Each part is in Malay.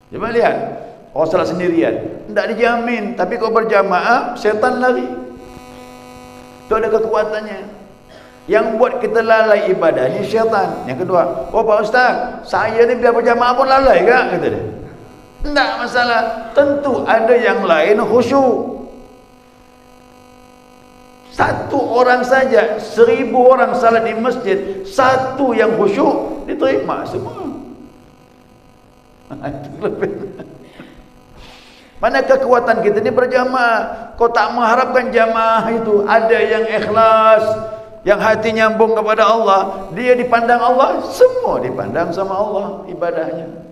Coba lihat, orang salat sendirian, tidak dijamin. Tapi kalau berjamaah, syaitan lari. Itu ada kekuatannya. Yang buat kita lalai ibadah ni syaitan. Yang kedua, oh Pak Ustaz, saya ni biar berjamaah pun lalai ke? Kata dia. Tidak masalah. Tentu ada yang lain khusyuk. Satu orang saja, 1000 orang salat di masjid, satu yang khusyuk, diterima semua. Itu lebih. Mana kekuatan kita ni berjamaah. Kau tak mengharapkan jamaah itu ada yang ikhlas, yang hati nyambung kepada Allah, dia dipandang Allah, semua dipandang sama Allah ibadahnya.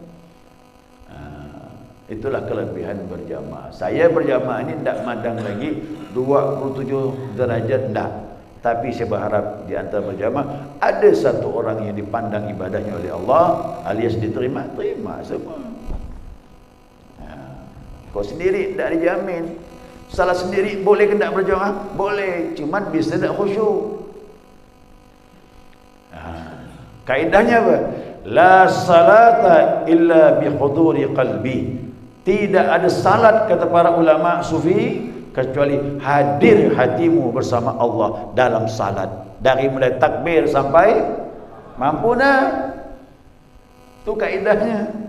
Itulah kelebihan berjamaah. Saya berjamaah ini tidak madang lagi 27 derajat, tidak. Tapi saya berharap di antara berjamaah ada satu orang yang dipandang ibadahnya oleh Allah, alias diterima, terima semua. Kau sendiri tidak dijamin. Salah sendiri boleh ke tidak berjamaah? Boleh, cuman bisa tidak khusyuk. Kaidahnya apa? La salata illa bi huduri qalbi. Tidak ada salat, kata para ulama sufi, kecuali hadir hatimu bersama Allah dalam salat. Dari mulai takbir sampai mampu dah. Itu kaidahnya.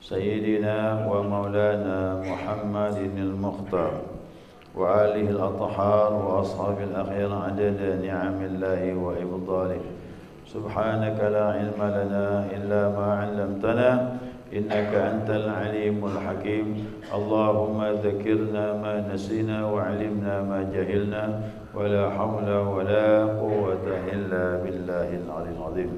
سيدنا ومولانا محمد المختار وآله الأطهار وأصحاب الأخيار عدد نعم الله وإبطاله. سبحانك لا علم لنا إلا ما علمتنا إنك أنت العليم الحكيم. اللهم ذكرنا ما نسينا وعلمنا ما جهلنا ولا حول ولا قوة إلا بالله العلي العظيم.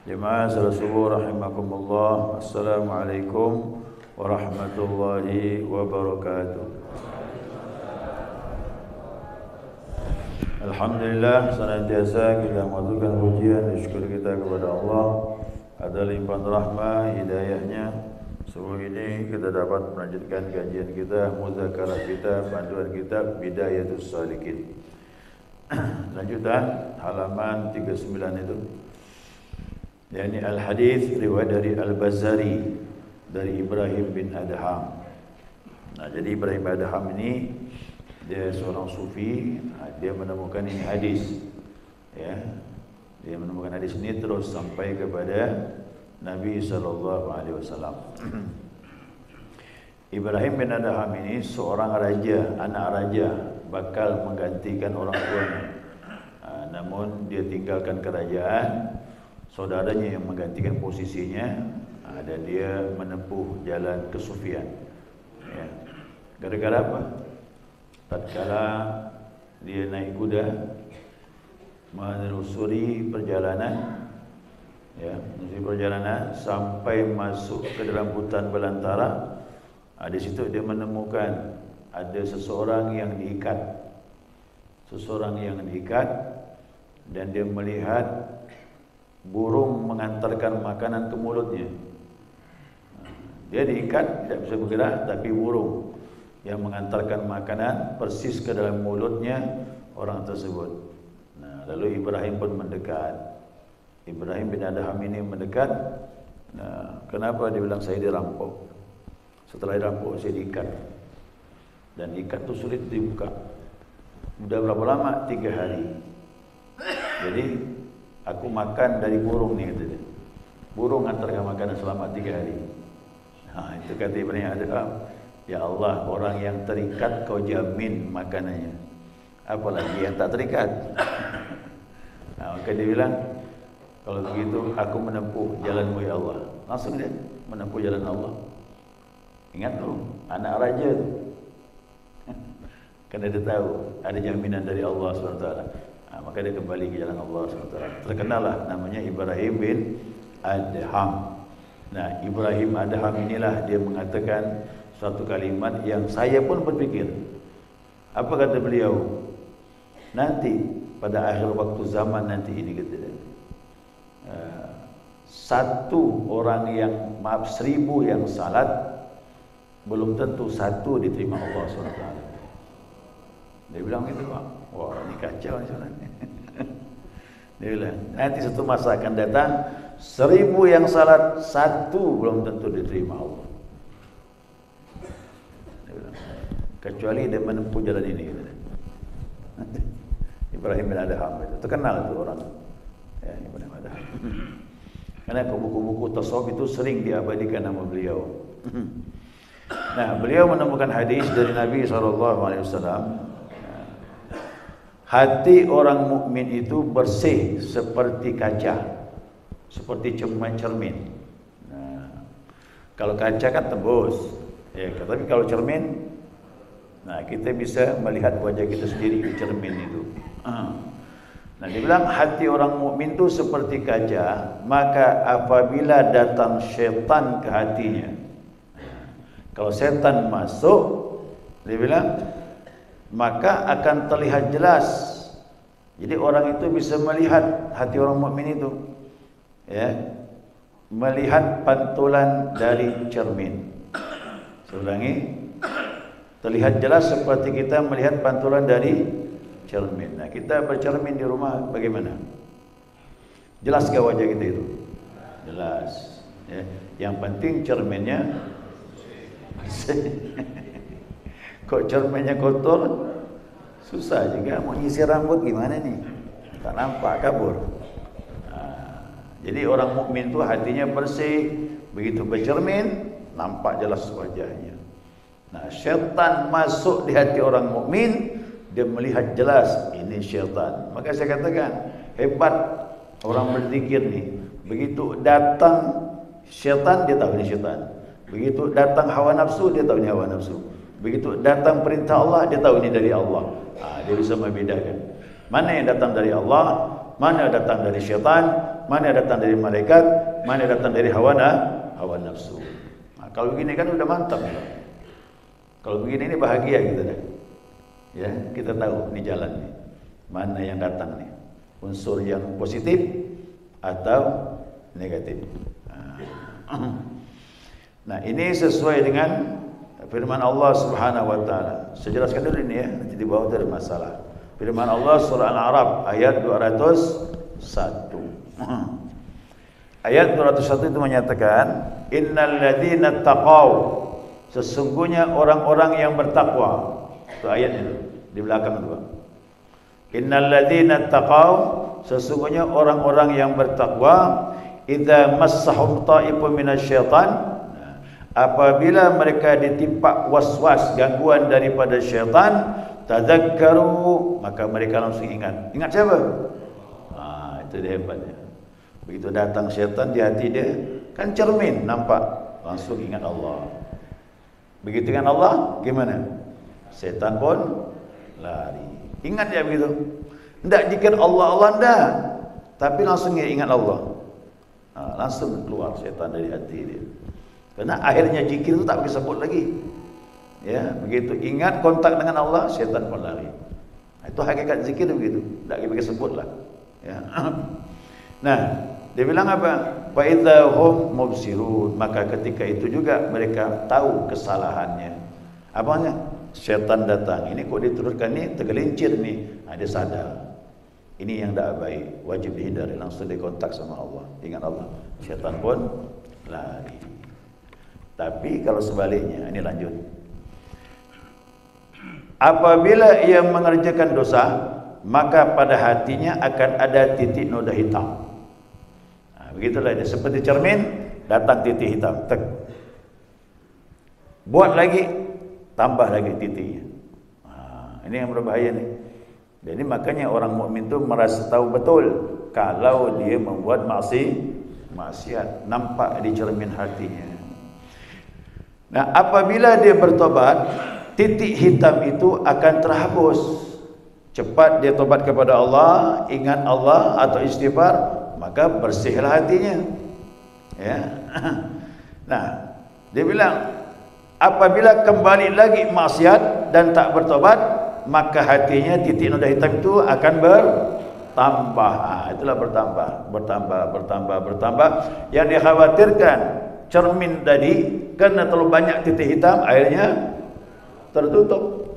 Jemaah salat subuh rahimakumullah. Assalamualaikum warahmatullahi wabarakatuh. Alhamdulillah, senantiasa kita mengaturkan pujian dan syukur kita kepada Allah atas limpahan rahmah hidayahnya. Subuh ini kita dapat melanjutkan kajian kita, muzakarah kita, panduan kita Bidayatus Salikin. Lanjutan halaman 39 itu. Yani al-hadis riwayat dari Al-Bazzari dari Ibrahim bin Adham. Nah, jadi Ibrahim bin Adham ini dia seorang sufi, dia menemukan ini hadis. Ya. Dia menemukan hadis ini terus sampai kepada Nabi sallallahu alaihi wasallam. Ibrahim bin Adham ini seorang raja, anak raja, bakal menggantikan orang tuanya. Namun dia tinggalkan kerajaan, saudaranya yang menggantikan posisinya, dan dia menempuh jalan kesufian. Ya. Gara-gara apa? Tatkala dia naik kuda menelusuri perjalanan, ya, menelusuri perjalanan sampai masuk ke dalam hutan belantara. Di situ dia menemukan ada seseorang yang diikat, dan dia melihat burung mengantarkan makanan ke mulutnya. Dia diikat, tidak bisa bergerak, tapi burung yang mengantarkan makanan persis ke dalam mulutnya orang tersebut. Nah, lalu Ibrahim pun mendekat. Ibrahim bin Adham ini mendekat. Nah, kenapa dia bilang saya dirampok? Setelah dirampok saya diikat. Dan ikat itu sulit dibuka. Sudah berapa lama? 3 hari. Jadi aku makan dari burung ni, kata dia. Burung hantarkan makanan selama 3 hari. Itu kata Ibrahim Adham, ya Allah, orang yang terikat kau jamin makanannya, apalagi yang tak terikat. Maka dia bilang, Kalau begitu aku menempuh jalan-Mu ya Allah. Langsung dia menempuh jalan Allah. Ingat tu, anak raja tu. Kerana dia tahu ada jaminan dari Allah SWT. Maka dia kembali ke jalan Allah SWT. Terkenallah namanya Ibrahim bin Adham. Nah, Ibrahim Adham inilah dia mengatakan suatu kalimat yang saya pun berfikir. Apa kata beliau? Nanti pada akhir waktu zaman nanti ini kata dia, satu orang yang 1000 yang salat belum tentu satu diterima Allah SWT. Dia bilang gitu, Pak. Wah, ini kacau ni sebenarnya. Dia bilang, nanti satu masa akan datang 1000 yang salat, satu belum tentu diterima Allah. Dia bilang, kecuali dia menempuh jalan ini. Ibrahim bin Adham itu terkenal tu orang. Ya, Ibrahim Adham. Karena buku-buku tasawuf itu sering diabadikan nama beliau. Nah, beliau menemukan hadis dari Nabi SAW. Hati orang mukmin itu bersih seperti kaca, seperti cermin. Nah, kalau kaca kan tembus, ya. Tapi kalau cermin, nah kita bisa melihat wajah kita sendiri di cermin itu. Nah, dibilang hati orang mukmin itu seperti kaca, maka apabila datang syaitan ke hatinya, kalau setan masuk, dia bilang, maka akan terlihat jelas. Jadi orang itu bisa melihat hati orang mukmin itu, ya, melihat pantulan dari cermin. Saya ulangi, terlihat jelas seperti kita melihat pantulan dari cermin. Nah, kita bercermin di rumah bagaimana? Jelas ke wajah kita itu? Jelas. Ya. Yang penting cerminnya kok cerminnya kotor, susah juga mau nyisir rambut gimana nih? Tak nampak, kabur. Jadi orang mukmin itu hatinya bersih, begitu bercermin nampak jelas wajahnya. Nah, syaitan masuk di hati orang mukmin, dia melihat jelas ini syaitan. Maka saya katakan hebat orang berzikir nih. Begitu datang syaitan, dia tahu ini syaitan. Begitu datang hawa nafsu, dia tahu ini hawa nafsu. Begitu datang perintah Allah, dia tahu ini dari Allah. Dia bisa membedakan mana yang datang dari Allah, mana yang datang dari syaitan, mana yang datang dari malaikat, mana yang datang dari hawa nafsu. Kalau begini kan udah mantap. Kalau begini ini bahagia kita dah. Ya, kita tahu ini jalan nih. Mana yang datang nih? Unsur yang positif atau negatif. Nah, ini sesuai dengan firman Allah Subhanahu wa taala. Saya jelaskan dulu ini ya, nanti di bawah ada masalah. Firman Allah surah Al-A'raf ayat 201. Ayat 201 itu menyatakan, innal ladzina taqaw, sesungguhnya orang-orang yang bertakwa. Itu ayat itu di belakang itu. Innal ladzina taqaw, sesungguhnya orang-orang yang bertakwa, idza massahum ta'ifun minasyaitan, apabila mereka ditimpa was-was, gangguan daripada syaitan, tadzakkaru, maka mereka langsung ingat. Ingat siapa? Itu dia hebatnya. Begitu datang syaitan di hati dia, kan cermin nampak, langsung ingat Allah. Begitu ingat Allah, gimana? Syaitan pun lari. Ingat dia begitu. Tidak zikir Allah enggak, tapi langsung dia ingat Allah. Langsung keluar syaitan dari hati dia. Karena akhirnya zikir itu tak bisa sebut lagi. Ya, begitu ingat kontak dengan Allah, syaitan pun lari. Itu hakikat zikir begitu. Tak bisa sebut lah. Ya. Nah, dia bilang apa? Fa idza hum mubsirun, maka ketika itu juga mereka tahu kesalahannya. Apanya? Syaitan datang. Ini kok diturunkan ni tergelincir ni. Dia sadar. Ini yang tak baik, wajib dihindari. Langsung dikontak sama Allah. Ingat Allah. Syaitan pun lari. Tapi kalau sebaliknya, ini lanjut. Apabila ia mengerjakan dosa, maka pada hatinya akan ada titik noda hitam. Begitulah dia, seperti cermin, datang titik hitam. Tek. Buat lagi, tambah lagi titiknya. Ini yang berbahaya nih. Jadi makanya orang mukmin itu merasa tahu betul kalau dia membuat maksiat, nampak di cermin hatinya. Nah, apabila dia bertobat, titik hitam itu akan terhapus. Cepat dia tobat kepada Allah, ingat Allah atau istighfar, maka bersihlah hatinya. Ya. Nah, dia bilang apabila kembali lagi maksiat dan tak bertobat, maka hatinya titik noda hitam itu akan bertambah. Itulah bertambah. Yang dikhawatirkan cermin tadi karena terlalu banyak titik hitam, akhirnya tertutup.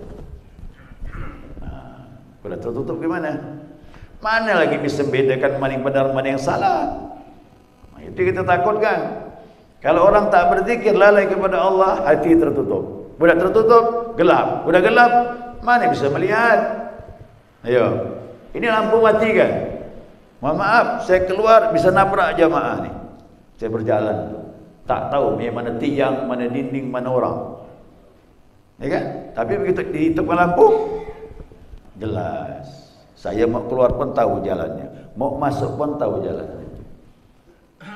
Kalau tertutup gimana? Mana lagi bisa membedakan mana yang benar, mana yang salah? Itu kita takutkan. Kalau orang tak berzikir, lalai kepada Allah, hati tertutup. Sudah tertutup, gelap. Sudah gelap, mana bisa melihat? Ayo, ini lampu mati kan? Mohon maaf, saya keluar bisa nabrak jamaah ni. Saya berjalan, tak tahu mana tiang, mana dinding, mana orang. Ya kan? Tapi begitu dihidupkan lampu, jelas. Saya mau keluar pun tahu jalannya, mau masuk pun tahu jalannya.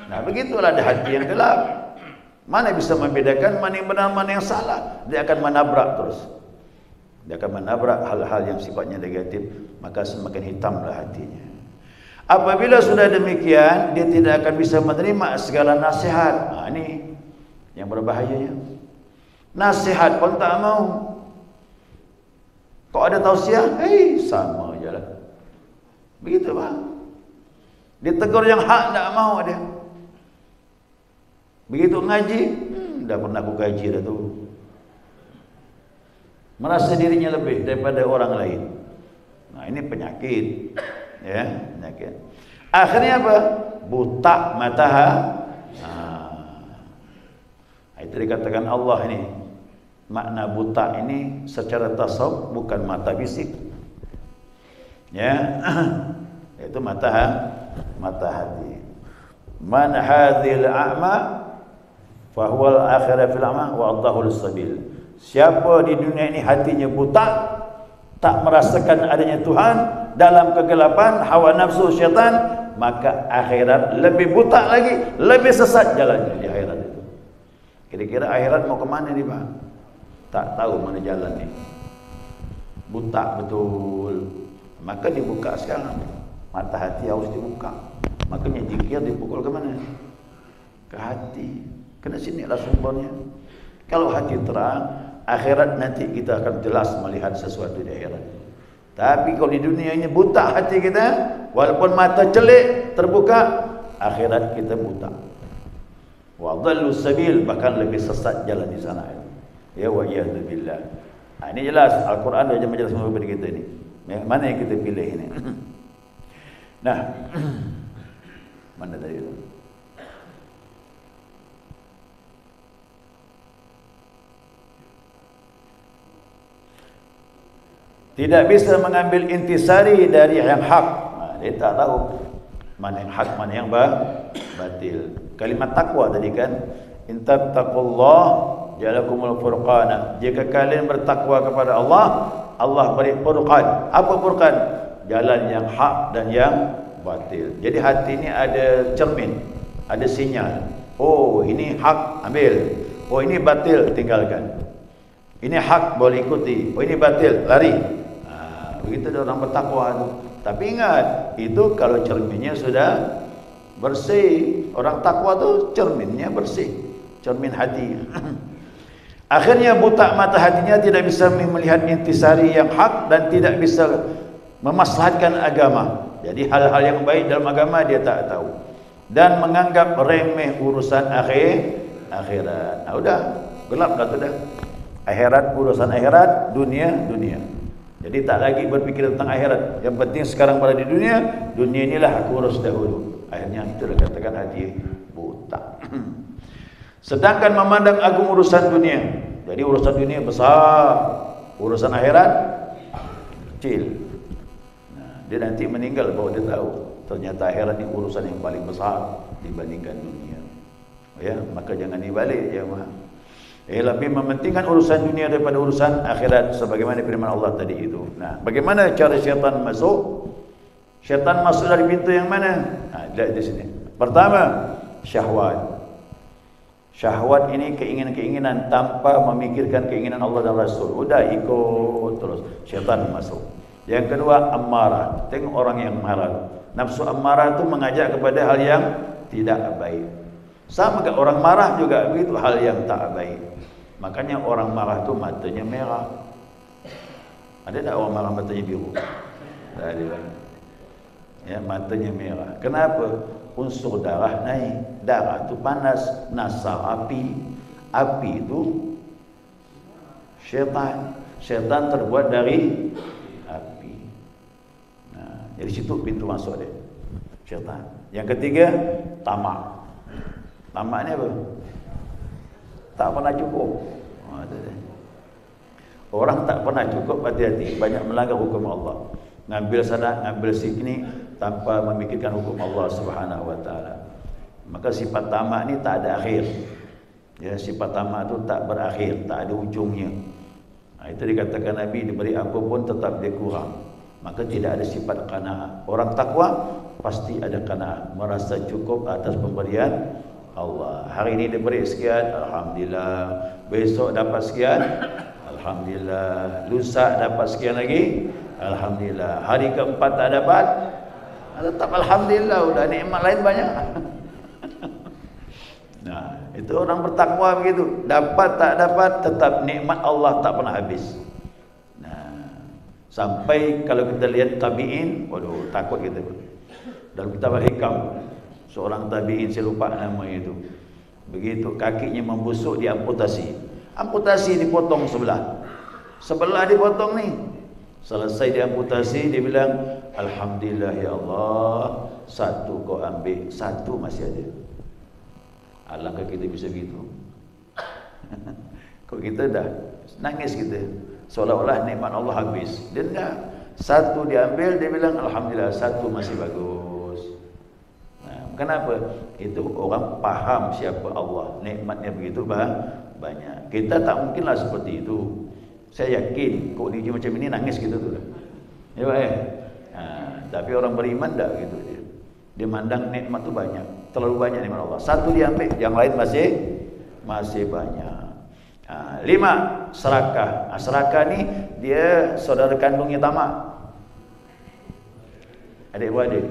Nah, begitulah ada hati yang gelap. Mana bisa membedakan mana yang benar, mana yang salah? Dia akan menabrak terus. Dia akan menabrak hal-hal yang sifatnya negatif, maka semakin hitamlah hatinya. Apabila sudah demikian, dia tidak akan bisa menerima segala nasihat. Nah, ini yang berbahayanya. Nasihat pun tak mau. Kok ada tausiah? Sama je lah. Begitu bang. Ditegur yang hak tak mau dia. Begitu ngaji, dah pernah aku gaji dah tu. Merasa dirinya lebih daripada orang lain. Nah, ini penyakit. Ya, penyakit. Akhirnya apa? Buta mata. Itu dikatakan Allah ini. Makna buta ini secara tasawuf bukan mata fisik. Ya. Itu mata hati. Man hadhil a'ma fahuwal akhirah fil a'ma wa adhahul sabil. Siapa di dunia ini hatinya buta, tak merasakan adanya Tuhan, dalam kegelapan hawa nafsu syaitan, maka akhirat lebih buta lagi, lebih sesat jalannya di akhirat itu. Kira-kira akhirat mau ke mana ni Pak? Tak tahu mana jalan ni. Buta betul. Maka dibuka sekarang. Mata hati harus dibuka. Makanya zikir dipukul ke mana? Ke hati. Kena sinilah sumbernya. Kalau hati terang, akhirat nanti kita akan jelas melihat sesuatu di akhirat. Tapi kalau di dunia ini buta hati kita, walaupun mata celik terbuka, akhirat kita buta. Wa dhallu sabil, bahkan lebih sesat jalan di sana. Ya wa iyadu billah. Ini jelas Al-Quran dah jelas semua kepada kita ni. Mana yang kita pilih ini? Nah, mana tadi tu? Tidak bisa mengambil intisari dari yang hak. Dia tak tahu mana yang hak, mana yang batil. Kalimat takwa tadi kan, in tattaqullah ja'alakumul furqana. Jika kalian bertakwa kepada Allah, Allah beri furqan. Apa furqan? Jalan yang hak dan yang batil. Jadi hati ini ada cermin, ada sinyal. Oh, ini hak, ambil. Oh, ini batil, tinggalkan. Ini hak, boleh ikuti. Oh, ini batil, lari. Begitu ada orang bertakwa tu. Tapi ingat, itu kalau cerminnya sudah bersih. Orang takwa tu cerminnya bersih, cermin hati. Akhirnya buta mata hatinya, tidak bisa melihat intisari yang hak dan tidak bisa memaslahatkan agama. Jadi hal-hal yang baik dalam agama dia tak tahu dan menganggap remeh urusan akhirat. Nah, udah gelap dah tu dah. Akhirat, urusan akhirat, dunia. Jadi tak lagi berfikir tentang akhirat. Yang penting sekarang pada di dunia inilah aku urus dahulu. Akhirnya itu dikatakan hati buta. Sedangkan memandang agung urusan dunia. Jadi urusan dunia besar, urusan akhirat kecil. Nah, dia nanti meninggal baru dia tahu ternyata akhirat ini urusan yang paling besar dibandingkan dunia. Ya, maka jangan dibalik ya, lebih mementingkan urusan dunia daripada urusan akhirat sebagaimana firman Allah tadi itu. Nah, bagaimana cara syaitan masuk? Syaitan masuk dari pintu yang mana? Lihat di sini. Pertama, syahwat. Syahwat ini keinginan-keinginan tanpa memikirkan keinginan Allah dan Rasul. Udah ikut terus, syaitan masuk. Yang kedua, amarah. Tengok orang yang marah. Nafsu amarah itu mengajak kepada hal yang tidak baik. Sama ke orang marah juga begitu, hal yang tak baik. Makanya orang marah itu matanya merah. Ada tak orang marah matanya biru? Tak ada. Ya, matanya merah. Kenapa? Unsur darah naik. Darah itu panas, nasar api. Api itu syaitan. Syaitan terbuat dari api. Nah, dari situ pintu masuk dia. Syaitan. Yang ketiga, tamak. Tamak ni apa? Tak pernah cukup. Orang tak pernah cukup, hati-hati, banyak melanggar hukum Allah. Ngambil sana, ngambil sini tanpa memikirkan hukum Allah Subhanahu wa taala. Maka sifat tamak ni tak ada akhir. Ya, sifat tamak tu tak berakhir, tak ada ujungnya. Itu dikatakan Nabi, diberi apa pun tetap dia kurang. Maka tidak ada sifat qanaah. Orang takwa pasti ada qanaah, merasa cukup atas pemberian Allah. Hari ini diberi sekian, alhamdulillah. Besok dapat sekian, alhamdulillah. Lusa dapat sekian lagi, alhamdulillah. Hari keempat tak dapat, tetap alhamdulillah. Udah nikmat lain banyak. Nah, itu orang bertakwa begitu. Dapat tak dapat, tetap nikmat Allah tak pernah habis. Nah, sampai kalau kita lihat tabi'in, waduh, takut kita. Dalam kitab Al-Hikam, seorang tabi'in, saya lupa namanya itu. Begitu kakinya membusuk, diamputasi. Amputasi dipotong sebelah. Sebelah dipotong nih. Selesai diamputasi, dia bilang, alhamdulillah ya Allah, satu kau ambil, satu masih ada. Alangkah kita bisa gitu. Kok kita dah nangis kita, seolah-olah nikmat Allah habis. Dia dah satu diambil, dia bilang alhamdulillah, satu masih bagus. Nah, kenapa? Itu orang paham siapa Allah, nikmatnya begitu banyak. Kita tak mungkinlah seperti itu. Saya yakin kok di macam ini nangis gitu tu. Ya, tapi orang beriman tak gitu dia. Dia mandang nikmat tu banyak, terlalu banyak nikmat Allah. Satu diambil, yang lain masih banyak. 5, serakah. Serakah ni dia saudara kandungnya tamak. Adik-beradik.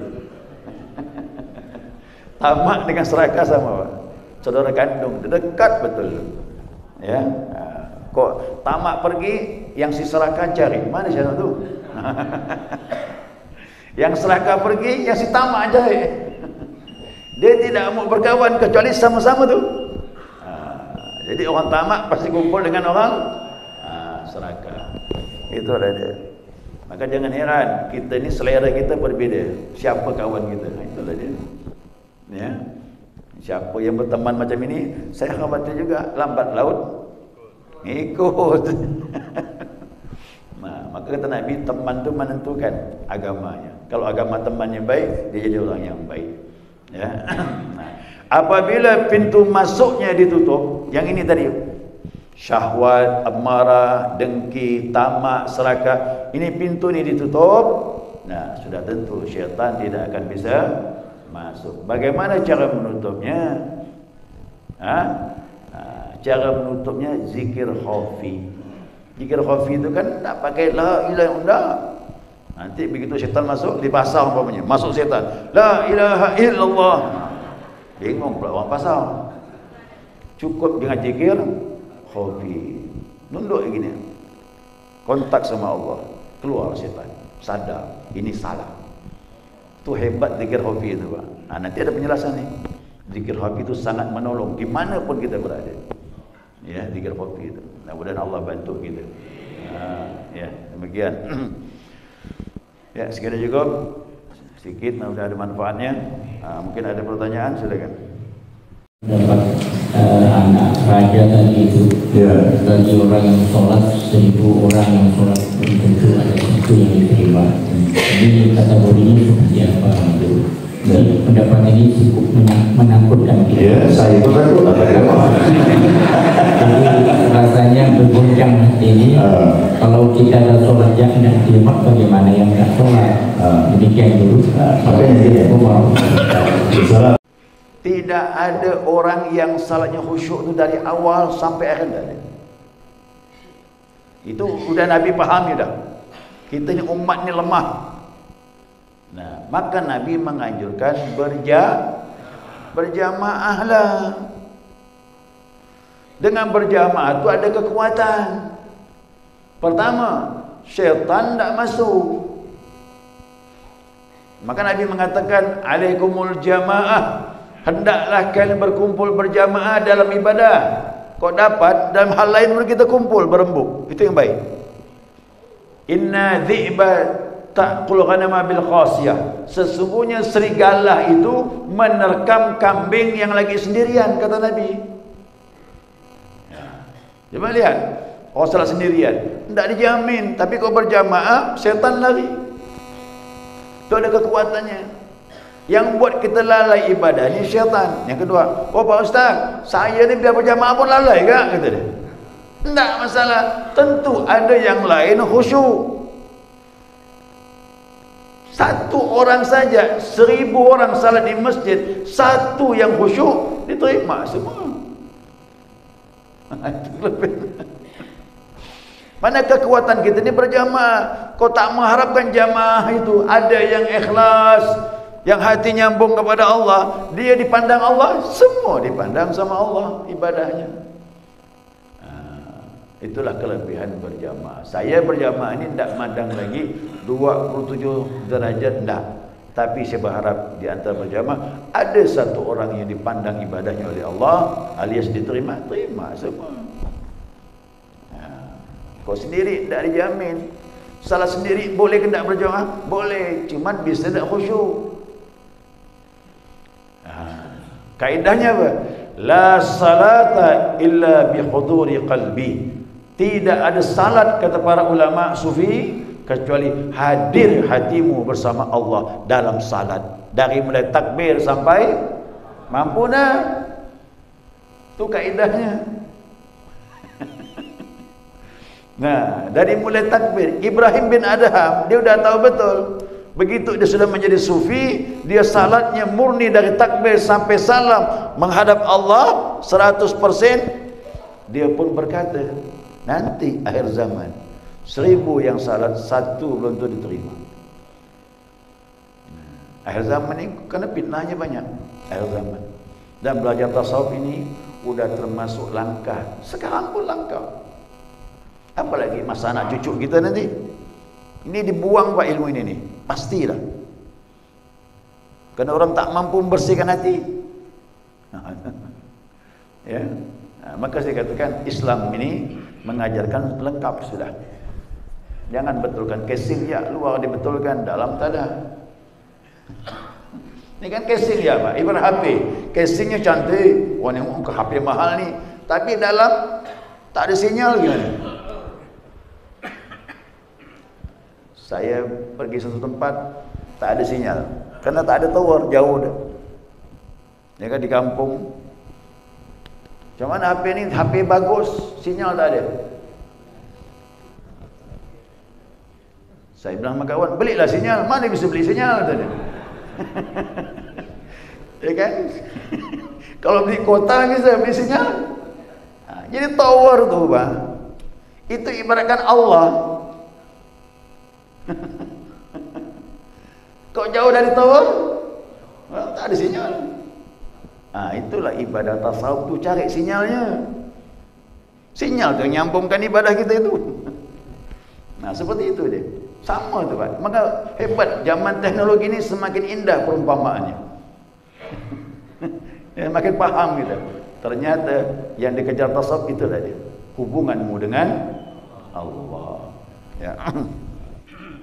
Tamak dengan serakah sama, Pak. Saudara kandung, dekat betul. Ya. Kok tamak pergi, yang si serakah cari. Mana siapa tu? Yang serakah pergi, yang si tamak cari. Dia tidak mau berkawan kecuali sama-sama tu. Jadi orang tamak pasti kumpul dengan orang serakah. Itu ada dia. Maka jangan heran, kita ni selera kita berbeza. Siapa kawan kita? Itulah dia. Ya. Siapa yang berteman macam ini, saya khawatir juga lambat laut ikut. Nah, maka kata Nabi, teman tu menentukan agamanya. Kalau agama temannya baik, dia jadi orang yang baik. Ya. Nah, apabila pintu masuknya ditutup, yang ini tadi, syahwat, amarah, dengki, tamak, serakah, ini pintu ni ditutup, nah sudah tentu syaitan tidak akan bisa masuk. Bagaimana cara menutupnya? Cara menutupnya zikir khafi. Zikir khafi itu kan tak pakai la ilaha illallah. Nanti begitu syaitan masuk di pasar umpamanya, masuk syaitan, la ilaha illallah. Bingung pula orang pasar. Cukup dengan zikir khafi. Nunduk begini. Kontak sama Allah. Keluar syaitan. Sadar ini salah. Itu hebat zikir khafi itu, Pak. Nanti ada penjelasan nih. Zikir khafi itu sangat menolong dimanapun kita berada. Ya, zikir khafi itu. Mudah-mudahan Allah bantu kita. Ya, demikian. Ya, sekian cukup. Sedikit, mudah-mudahan ada manfaatnya. Mungkin ada pertanyaan, silakan. Dapat anak raja tadi itu, bagi orang yang sholat 1000 orang yang sholat belum tentu ada satu yang diterima. Ini kategorinya seperti apa itu? Jadi pendapat ini cukup menakutkan kita. Ya, saya itu takut. Jadi rasanya bergoncang hati ini. Kalau kita dah sholat yang tidak terima, bagaimana yang tidak sholat? Demikian dulu. Tidak ada orang yang salatnya khusyuk itu dari awal sampai akhir. Itu sudah Nabi pahami dah. Kita ni umat ni lemah. Nah, maka Nabi menganjurkan berjamaah lah. Dengan berjamaah itu ada kekuatan. Pertama, syaitan tak masuk. Maka Nabi mengatakan, alaikumul jamaah, hendaklah kalian berkumpul berjamaah dalam ibadah. Kau dapat dalam hal lain pun kita kumpul berembuk. Itu yang baik. Inna dhi'ba ta'qul ghanama bil khasiyah. Sesungguhnya serigala itu menerkam kambing yang lagi sendirian, kata Nabi. Coba lihat, orang salat sendirian tidak dijamin, tapi kalau berjamaah syaitan lari. Itu ada kekuatannya. Yang buat kita lalai ibadah ni syaitan. Yang kedua, oh Pak Ustaz, saya ni biar berjamaah pun lalai ke? Kata dia. Tidak masalah. Tentu ada yang lain khusyuk. Satu orang saja, 1000 orang salat di masjid, satu yang khusyuk diterima semua. Mana kekuatan kita ni berjamaah. Kau tak mengharapkan jamaah itu ada yang ikhlas, yang hati nyambung kepada Allah, dia dipandang Allah, semua dipandang sama Allah ibadahnya. Itulah kelebihan berjamaah. Saya berjamaah ini tidak mandang lagi 27 derajat, tidak. Tapi saya berharap di antara berjamaah ada satu orang yang dipandang ibadahnya oleh Allah, alias diterima, terima semua. Kau sendiri tidak dijamin. Salah sendiri boleh ke tidak berjamaah? Boleh, cuman bisa tidak khusyuk. Kaidahnya apa? La salata illa bi huduri qalbi. Tidak ada salat, kata para ulama sufi, kecuali hadir hatimu bersama Allah dalam salat. Dari mulai takbir sampai mampu dah. Itu kaidahnya. Nah, dari mulai takbir, Ibrahim bin Adham dia sudah tahu betul. Begitu dia sudah menjadi sufi, dia salatnya murni dari takbir sampai salam menghadap Allah 100%. Dia pun berkata, nanti akhir zaman 1000 yang salat, satu belum tentu diterima. Akhir zaman ini kerana fitnahnya banyak. Akhir zaman. Dan belajar tasawuf ini sudah termasuk langkah. Sekarang pun langkah. Apalagi masa anak cucu kita nanti. Ini dibuang Pak ilmu ini nih. Pastilah. Kerana orang tak mampu membersihkan hati. Ya. Maka saya katakan Islam ini mengajarkan lengkap sudah. Jangan betulkan casing ya, luar dibetulkan, dalam tak ada. Ini kan casing ya Pak, ibarat HP. Casingnya cantik, wah ni ke HP mahal ni, tapi dalam tak ada sinyal gimana? Saya pergi satu tempat tak ada sinyal, kerana tak ada tower, jauh dah. Ya kan di kampung. Macam mana HP ni? HP bagus, sinyal tak ada. Saya bilang sama kawan, belilah sinyal. Mana bisa beli sinyal? Tadi. Ya kan? Kalau beli kota bisa beli sinyal. Jadi tower tu Pak, itu ibaratkan Allah. Kau jauh dari tower, tak ada sinyal. Itulah ibadah tasawuf tu, cari sinyalnya. Sinyal tu nyambungkan ibadah kita itu. Nah seperti itu dia. Sama tu Pak. Maka hebat, zaman teknologi ini semakin indah perumpamaannya. Ya, makin paham kita. Ternyata yang dikejar tasawuf itulah dia, hubunganmu dengan Allah. Ya.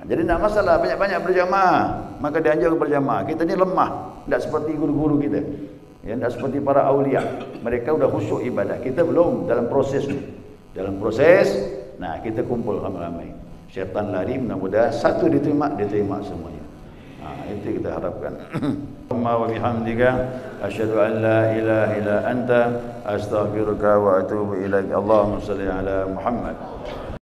Jadi tidak masalah banyak-banyak berjamaah. Maka dianjurkan berjamaah. Kita ni lemah, tidak seperti guru-guru kita. Ya, tidak seperti para awliya. Mereka sudah khusyuk ibadah. Kita belum dalam proses ni. Dalam proses, nah kita kumpul ramai-ramai. Syaitan lari, mudah-mudahan satu diterima semuanya. Itu kita harapkan. Wa bihamdika asyhadu an la ilaha illa anta astaghfiruka wa atubu ilaik. Allahumma shalli ala Muhammad.